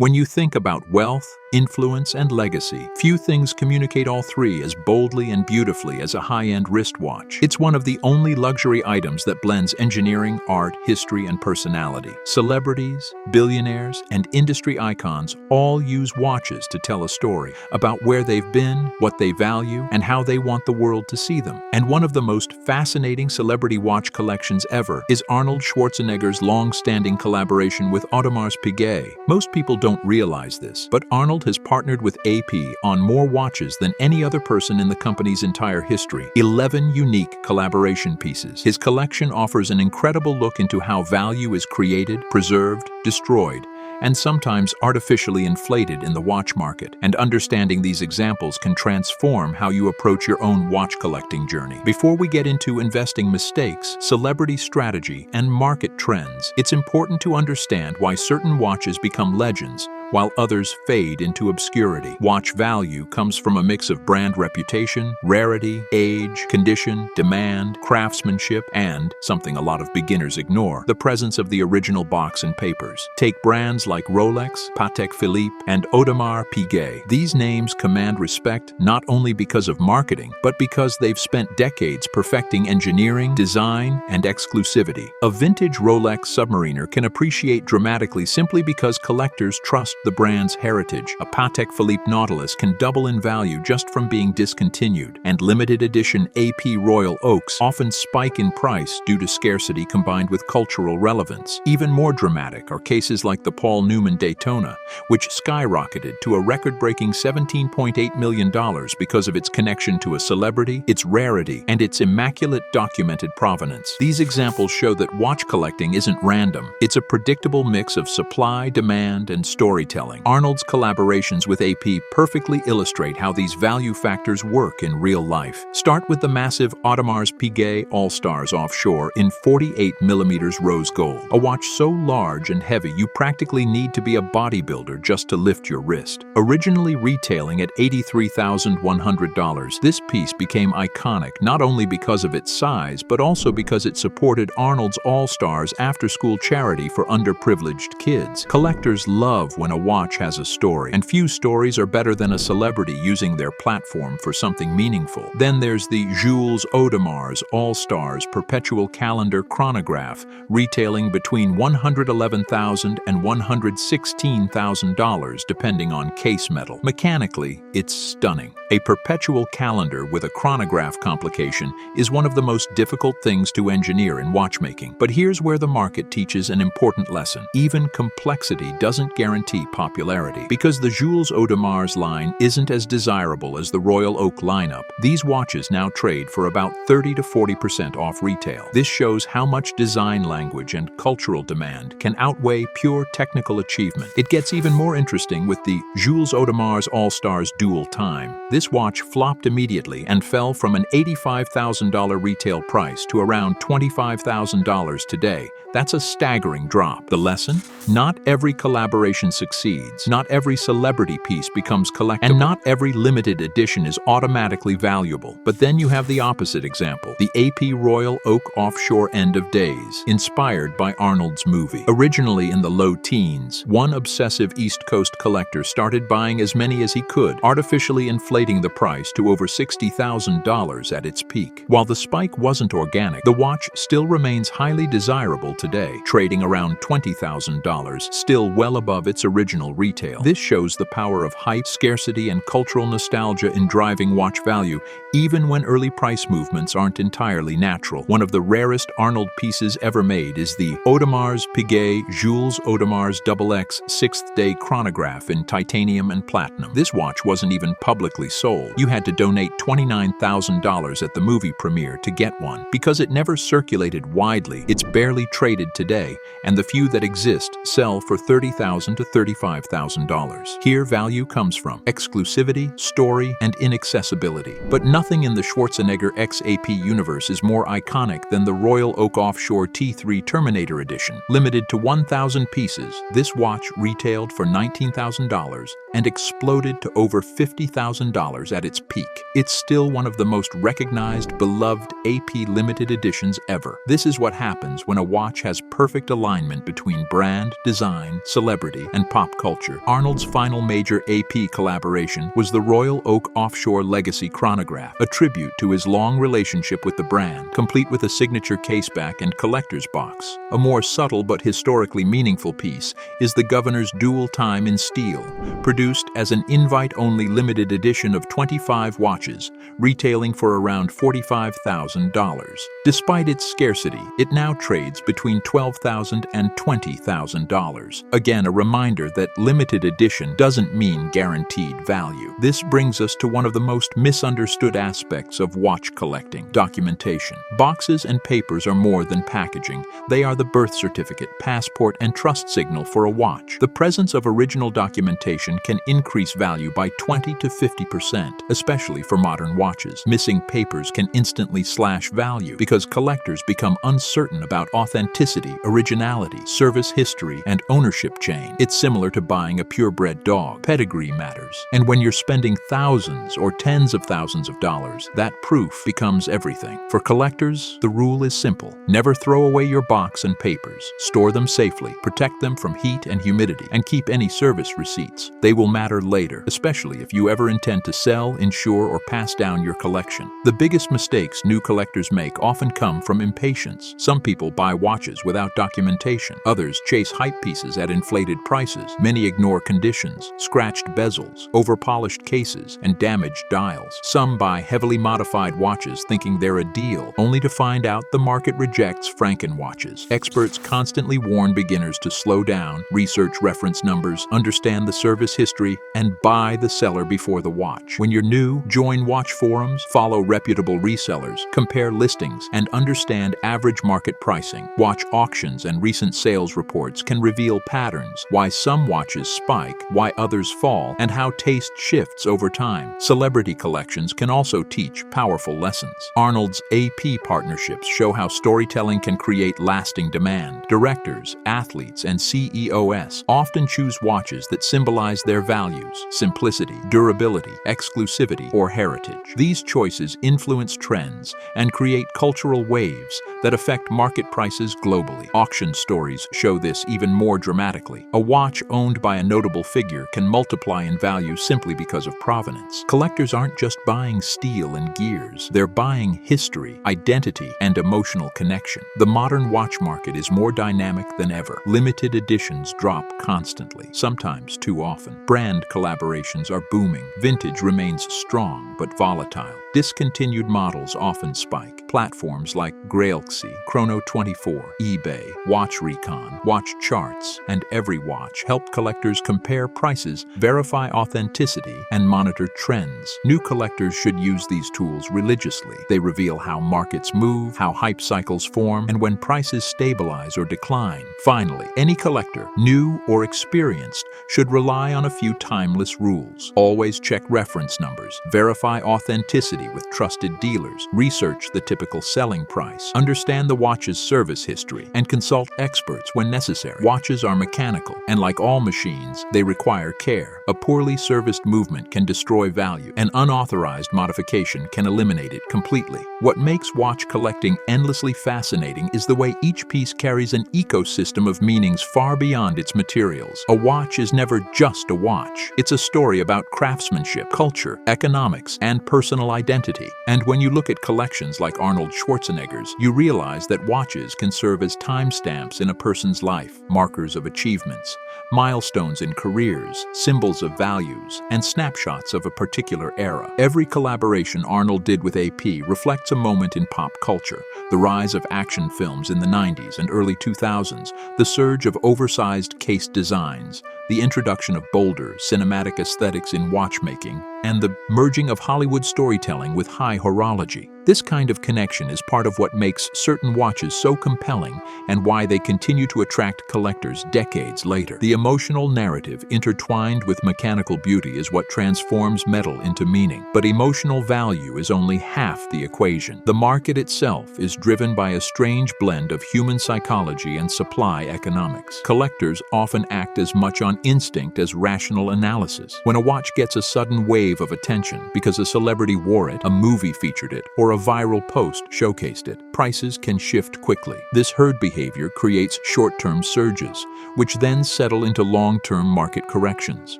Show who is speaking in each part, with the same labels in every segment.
Speaker 1: When you think about wealth, influence, and legacy, few things communicate all three as boldly and beautifully as a high-end wristwatch. It's one of the only luxury items that blends engineering, art, history, and personality. Celebrities, billionaires, and industry icons all use watches to tell a story about where they've been, what they value, and how they want the world to see them. And one of the most fascinating celebrity watch collections ever is Arnold Schwarzenegger's long-standing collaboration with Audemars Piguet. Most people don't realize this, but Arnold has partnered with AP on more watches than any other person in the company's entire history. 11 unique collaboration pieces. His collection offers an incredible look into how value is created, preserved, destroyed, and sometimes artificially inflated in the watch market. And understanding these examples can transform how you approach your own watch collecting journey. Before we get into investing mistakes, celebrity strategy, and market trends, it's important to understand why certain watches become legends while others fade into obscurity. Watch value comes from a mix of brand reputation, rarity, age, condition, demand, craftsmanship, and, something a lot of beginners ignore, the presence of the original box and papers. Take brands like Rolex, Patek Philippe, and Audemars Piguet. These names command respect not only because of marketing, but because they've spent decades perfecting engineering, design, and exclusivity. A vintage Rolex Submariner can appreciate dramatically simply because collectors trust the brand's heritage. A Patek Philippe Nautilus can double in value just from being discontinued, and limited edition AP Royal Oaks often spike in price due to scarcity combined with cultural relevance. Even more dramatic are cases like the Paul Newman Daytona, which skyrocketed to a record-breaking $17.8 million because of its connection to a celebrity, its rarity, and its immaculate documented provenance. These examples show that watch collecting isn't random. It's a predictable mix of supply, demand, and storytelling. Arnold's collaborations with AP perfectly illustrate how these value factors work in real life. Start with the massive Audemars Piguet All-Stars Offshore in 48mm rose gold. A watch so large and heavy you practically need to be a bodybuilder just to lift your wrist. Originally retailing at $83,100, this piece became iconic not only because of its size, but also because it supported Arnold's All-Stars after-school charity for underprivileged kids. Collectors love when a watch has a story, and few stories are better than a celebrity using their platform for something meaningful. Then there's the Jules Audemars All-Stars Perpetual Calendar Chronograph, retailing between $111,000 and $116,000 depending on case metal. Mechanically, it's stunning. A perpetual calendar with a chronograph complication is one of the most difficult things to engineer in watchmaking. But here's where the market teaches an important lesson. Even complexity doesn't guarantee popularity. Because the Jules Audemars line isn't as desirable as the Royal Oak lineup, these watches now trade for about 30 to 40% off retail. This shows how much design language and cultural demand can outweigh pure technical achievement. It gets even more interesting with the Jules Audemars All-Stars Dual Time. This watch flopped immediately and fell from an $85,000 retail price to around $25,000 today. That's a staggering drop. The lesson? Not every collaboration succeeds, not every celebrity piece becomes collectible, and not every limited edition is automatically valuable. But then you have the opposite example, the AP Royal Oak Offshore End of Days, inspired by Arnold's movie. Originally in the low teens, one obsessive East Coast collector started buying as many as he could, artificially inflating the price to over $60,000 at its peak. While the spike wasn't organic, the watch still remains highly desirable today, trading around $20,000, still well above its original retail. This shows the power of hype, scarcity, and cultural nostalgia in driving watch value, even when early price movements aren't entirely natural. One of the rarest Arnold pieces ever made is the Audemars Piguet Jules Audemars XX 6th Day Chronograph in titanium and platinum. This watch wasn't even publicly sold. You had to donate $29,000 at the movie premiere to get one. Because it never circulated widely, it's barely traded today, and the few that exist sell for $30,000 to $35,000. Here, value comes from exclusivity, story, and inaccessibility. But nothing in the Schwarzenegger XAP universe is more iconic than the Royal Oak Offshore T3 Terminator Edition. Limited to 1,000 pieces, this watch retailed for $19,000 and exploded to over $50,000 at its peak. It's still one of the most recognized, beloved AP limited editions ever. This is what happens when a watch watch has perfect alignment between brand, design, celebrity, and pop culture. Arnold's final major AP collaboration was the Royal Oak Offshore Legacy chronograph, a tribute to his long relationship with the brand, complete with a signature caseback and collector's box. A more subtle but historically meaningful piece is the Governor's Dual Time in steel, produced as an invite-only limited edition of 25 watches, retailing for around $45,000. Despite its scarcity, it now trades between $12,000 and $20,000. Again, a reminder that limited edition doesn't mean guaranteed value. This brings us to one of the most misunderstood aspects of watch collecting: documentation. Boxes and papers are more than packaging. They are the birth certificate, passport, and trust signal for a watch. The presence of original documentation can increase value by 20 to 50%, especially for modern watches. Missing papers can instantly slash value because collectors become uncertain about authenticity, originality, service history, and ownership chain. It's similar to buying a purebred dog. Pedigree matters. And when you're spending thousands or tens of thousands of dollars, that proof becomes everything. For collectors, the rule is simple. Never throw away your box and papers. Store them safely, protect them from heat and humidity, and keep any service receipts. They will matter later, especially if you ever intend to sell, insure, or pass down your collection. The biggest mistakes new collectors make often come from impatience. Some people buy watches without documentation. Others chase hype pieces at inflated prices. Many ignore conditions, scratched bezels, over-polished cases, and damaged dials. Some buy heavily modified watches thinking they're a deal, only to find out the market rejects Franken watches. Experts constantly warn beginners to slow down, research reference numbers, understand the service history, and buy the seller before the watch. When you're new, join watch forums, follow reputable resellers, compare listings, and understand average market pricing. Watch auctions and recent sales reports can reveal patterns: why some watches spike, why others fall, and how taste shifts over time. Celebrity collections can also teach powerful lessons. Arnold's AP partnerships show how storytelling can create lasting demand. Directors, athletes, and CEOs often choose watches that symbolize their values: simplicity, durability, exclusivity, or heritage. These choices influence trends and create cultural waves that affect market prices globally. Auction stories show this even more dramatically. A watch owned by a notable figure can multiply in value simply because of provenance. Collectors aren't just buying steel and gears. They're buying history, identity, and emotional connection. The modern watch market is more dynamic than ever. Limited editions drop constantly, sometimes too often. Brand collaborations are booming. Vintage remains strong but volatile. Discontinued models often spike. Platforms like Grailxi, Chrono24, eBay, Watch Recon, Watch Charts, and Every Watch help collectors compare prices, verify authenticity, and monitor trends. New collectors should use these tools religiously. They reveal how markets move, how hype cycles form, and when prices stabilize or decline. Finally, any collector, new or experienced, should rely on a few timeless rules. Always check reference numbers, verify authenticity with trusted dealers, research the typical selling price, understand the watch's service history, and consult experts when necessary. Watches are mechanical, and like all machines, they require care. A poorly serviced movement can destroy value. An unauthorized modification can eliminate it completely. What makes watch collecting endlessly fascinating is the way each piece carries an ecosystem of meanings far beyond its materials. A watch is never just a watch. It's a story about craftsmanship, culture, economics, and personal identity. And when you look at collections like Arnold Schwarzenegger's, you realize that watches can serve as timestamps in a person's life, markers of achievements, milestones in careers, symbols of values, and snapshots of a particular era. Every collaboration Arnold did with AP reflects a moment in pop culture: the rise of action films in the 90s and early 2000s, the surge of oversized case designs, the introduction of bolder, cinematic aesthetics in watchmaking, and the merging of Hollywood storytelling with high horology. This kind of connection is part of what makes certain watches so compelling and why they continue to attract collectors decades later. The emotional narrative intertwined with mechanical beauty is what transforms metal into meaning. But emotional value is only half the equation. The market itself is driven by a strange blend of human psychology and supply economics. Collectors often act as much on instinct as rational analysis. When a watch gets a sudden wave wave of attention because a celebrity wore it, a movie featured it, or a viral post showcased it. Prices can shift quickly. This herd behavior creates short-term surges, which then settle into long-term market corrections.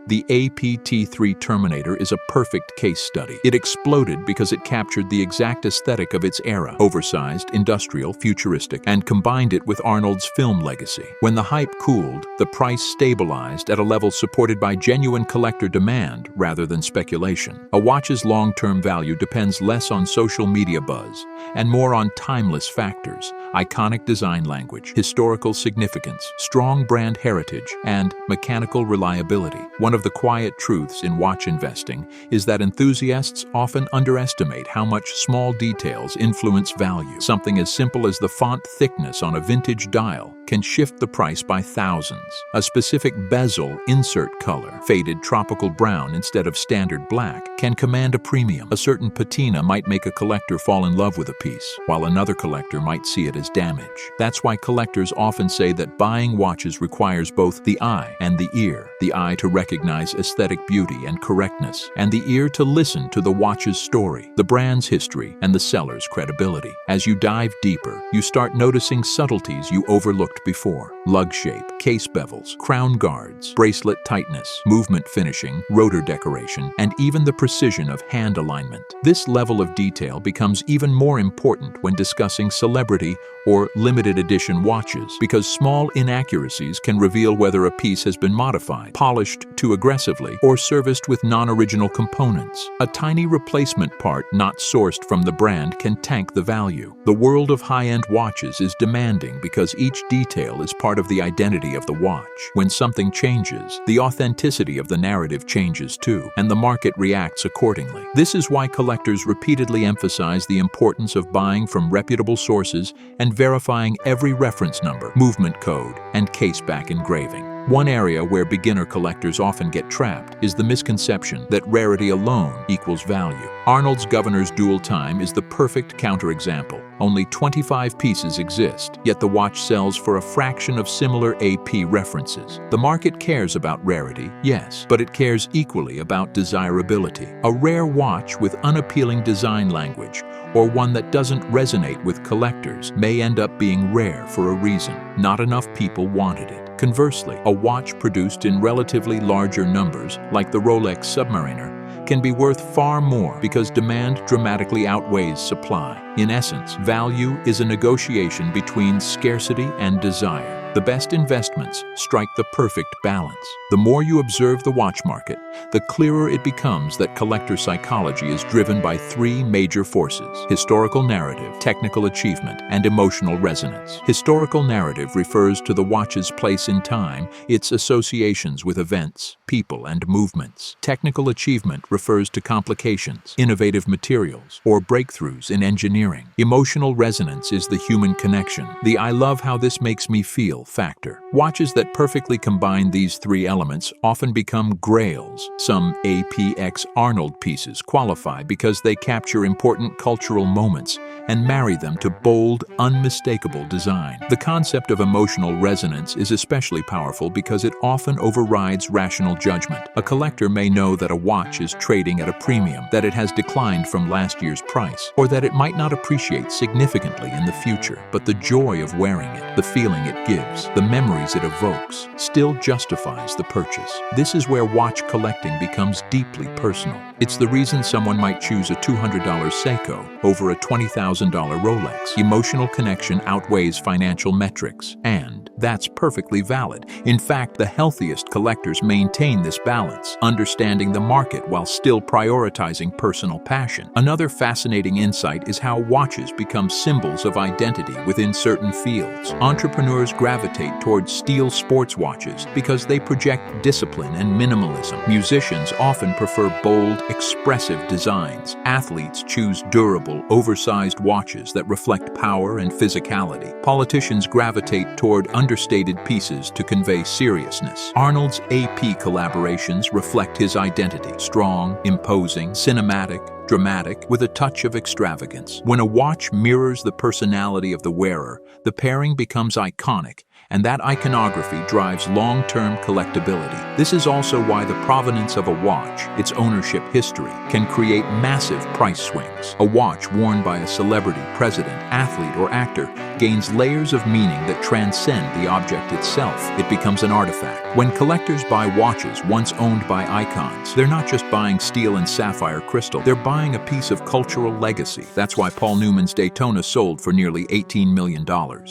Speaker 1: The APT-3 Terminator is a perfect case study. It exploded because it captured the exact aesthetic of its era, oversized, industrial, futuristic, and combined it with Arnold's film legacy. When the hype cooled, the price stabilized at a level supported by genuine collector demand rather than speculation. A watch's long-term value depends less on social media buzz and more on timeless factors: iconic design language, historical significance, strong brand heritage, and mechanical reliability. One of the quiet truths in watch investing is that enthusiasts often underestimate how much small details influence value. Something as simple as the font thickness on a vintage dial can shift the price by thousands. A specific bezel insert color, faded tropical brown instead of standard black, can command a premium. A certain patina might make a collector fall in love with a piece, while another collector might see it as damage. That's why collectors often say that buying watches requires both the eye and the ear. The eye to recognize aesthetic beauty and correctness, and the ear to listen to the watch's story, the brand's history, and the seller's credibility. As you dive deeper, you start noticing subtleties you overlooked before: lug shape, case bevels, crown guards, bracelet tightness, movement finishing, rotor decoration, and even the precision of hand alignment. This level of detail becomes even more important when discussing celebrity or limited edition watches, because small inaccuracies can reveal whether a piece has been modified, polished too aggressively, or serviced with non-original components. A tiny replacement part not sourced from the brand can tank the value. The world of high-end watches is demanding because each detail is part of the identity of the watch. When something changes, the authenticity of the narrative changes too, and the market reacts accordingly. This is why collectors repeatedly emphasize the importance of buying from reputable sources and verifying every reference number, movement code, and case-back engraving. One area where beginner collectors often get trapped is the misconception that rarity alone equals value. Arnold's Governor's Dual Time is the perfect counterexample. Only 25 pieces exist, yet the watch sells for a fraction of similar AP references. The market cares about rarity, yes, but it cares equally about desirability. A rare watch with unappealing design language, or one that doesn't resonate with collectors, may end up being rare for a reason. Not enough people wanted it. Conversely, a watch produced in relatively larger numbers, like the Rolex Submariner, can be worth far more because demand dramatically outweighs supply. In essence, value is a negotiation between scarcity and desire. The best investments strike the perfect balance. The more you observe the watch market, the clearer it becomes that collector psychology is driven by three major forces: historical narrative, technical achievement, and emotional resonance. Historical narrative refers to the watch's place in time, its associations with events, people, and movements. Technical achievement refers to complications, innovative materials, or breakthroughs in engineering. Emotional resonance is the human connection, the "I love how this makes me feel" factor. Watches that perfectly combine these three elements often become grails. Some APX Arnold pieces qualify because they capture important cultural moments and marry them to bold, unmistakable design. The concept of emotional resonance is especially powerful because it often overrides rational judgment. A collector may know that a watch is trading at a premium, that it has declined from last year's price, or that it might not appreciate significantly in the future, but the joy of wearing it, the feeling it gives, the memories it evokes, still justifies the purchase. This is where watch collecting becomes deeply personal. It's the reason someone might choose a $200 Seiko over a $20,000 Rolex. Emotional connection outweighs financial metrics, and that's perfectly valid. In fact, the healthiest collectors maintain this balance, understanding the market while still prioritizing personal passion. Another fascinating insight is how watches become symbols of identity within certain fields. Entrepreneurs gravitate towards steel sports watches because they project discipline and minimalism. Musicians often prefer bold, expressive designs. Athletes choose durable, oversized watches that reflect power and physicality. Politicians gravitate toward understated pieces to convey seriousness. Arnold's AP collaborations reflect his identity: strong, imposing, cinematic, dramatic, with a touch of extravagance. When a watch mirrors the personality of the wearer, the pairing becomes iconic and that iconography drives long-term collectability. This is also why the provenance of a watch, its ownership history, can create massive price swings. A watch worn by a celebrity, president, athlete, or actor gains layers of meaning that transcend the object itself. It becomes an artifact. When collectors buy watches once owned by icons, they're not just buying steel and sapphire crystal, they're buying a piece of cultural legacy. That's why Paul Newman's Daytona sold for nearly $18 million.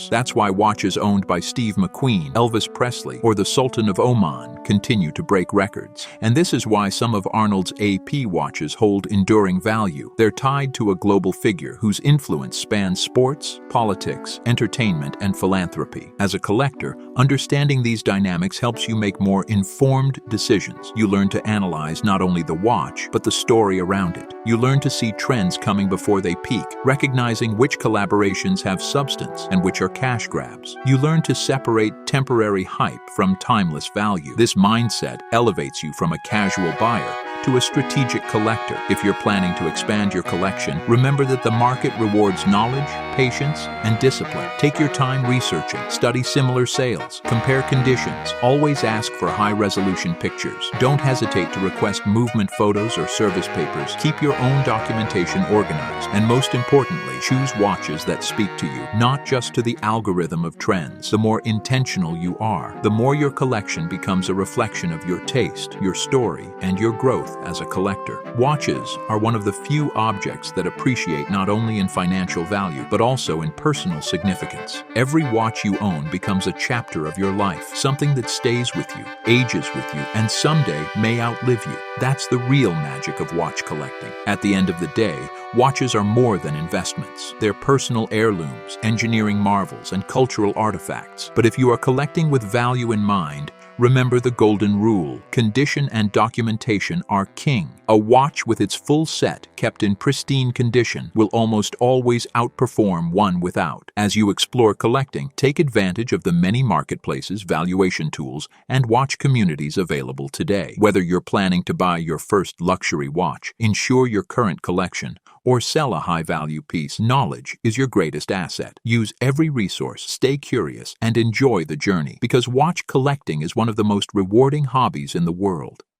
Speaker 1: That's why watches owned by Steve McQueen, Elvis Presley, or the Sultan of Oman continue to break records. And this is why some of Arnold's AP watches hold enduring value. They're tied to a global figure whose influence spans sports, politics, entertainment, and philanthropy. As a collector, understanding these dynamics helps you make more informed decisions. You learn to analyze not only the watch, but the story around it. You learn to see trends coming before they peak, recognizing which collaborations have substance and which are cash grabs. You learn to separate temporary hype from timeless value. This mindset elevates you from a casual buyer to a strategic collector. If you're planning to expand your collection, remember that the market rewards knowledge, patience, and discipline. Take your time researching, study similar sales, compare conditions, always ask for high-resolution pictures. Don't hesitate to request movement photos or service papers. Keep your own documentation organized, and most importantly, choose watches that speak to you, not just to the algorithm of trends. The more intentional you are, the more your collection becomes a reflection of your taste, your story, and your growth as a collector. Watches are one of the few objects that appreciate not only in financial value, but also in personal significance. Every watch you own becomes a chapter of your life, something that stays with you, ages with you, and someday may outlive you. That's the real magic of watch collecting. At the end of the day, watches are more than investments. They're personal heirlooms, engineering marvels, and cultural artifacts. But if you are collecting with value in mind, remember the golden rule: condition and documentation are king. A watch with its full set kept in pristine condition will almost always outperform one without. As you explore collecting, take advantage of the many marketplaces, valuation tools, and watch communities available today. Whether you're planning to buy your first luxury watch, insure your current collection, or sell a high-value piece, knowledge is your greatest asset. Use every resource, stay curious, and enjoy the journey, because watch collecting is one of the most rewarding hobbies in the world.